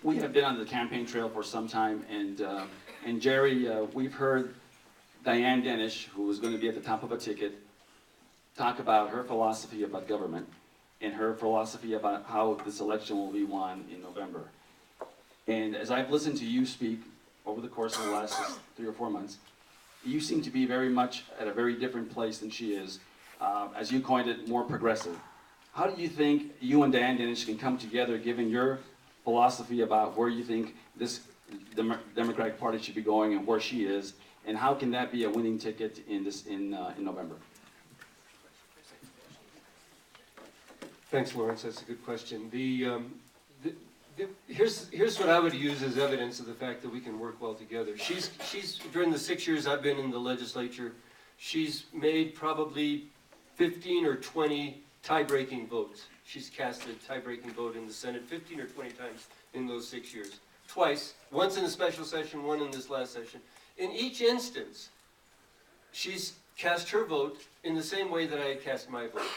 we have been on the campaign trail for some time, and Jerry, we've heard Diane Denish, who is going to be at the top of a ticket, talk about her philosophy about government and her philosophy about how this election will be won in November. And as I've listened to you speak over the course of the last 3 or 4 months, you seem to be very much at a very different place than she is, as you coined it, more progressive. How do you think you and Diane Denish can come together, given your philosophy about where you think this Democratic Party should be going and where she is, and how can that be a winning ticket in November? Thanks, Lawrence. That's a good question. Here's what I would use as evidence of the fact that we can work well together. She's during the 6 years I've been in the legislature, she's made probably 15 or 20 tie-breaking votes. She's cast a tie-breaking vote in the Senate 15 or 20 times in those 6 years. Twice, once in a special session, one in this last session. In each instance, she's cast her vote in the same way that I cast my vote.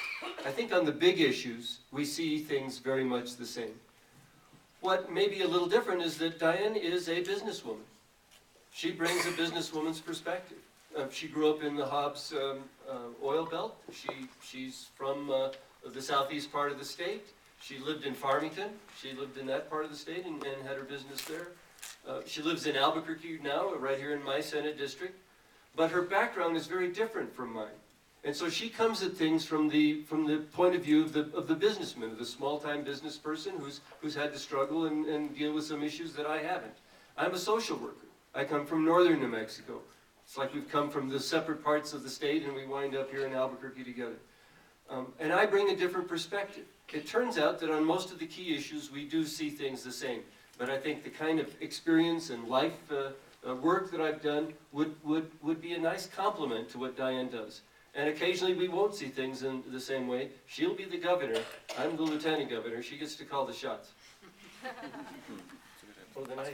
I think on the big issues, we see things very much the same. What may be a little different is that Diane is a businesswoman. She brings a businesswoman's perspective. She grew up in the Hobbs oil belt. She's from the southeast part of the state. She lived in Farmington. She lived in that part of the state and had her business there. She lives in Albuquerque now, right here in my Senate district. But her background is very different from mine. And so she comes at things from the point of view of the businessman, of the small-time business person who's had to struggle and deal with some issues that I haven't. I'm a social worker. I come from northern New Mexico. It's like we've come from the separate parts of the state and we wind up here in Albuquerque together. And I bring a different perspective. It turns out that on most of the key issues we do see things the same. But I think the kind of experience and life work that I've done would be a nice complement to what Diane does. And occasionally we won't see things in the same way. She'll be the governor. I'm the lieutenant governor. She gets to call the shots. Well, then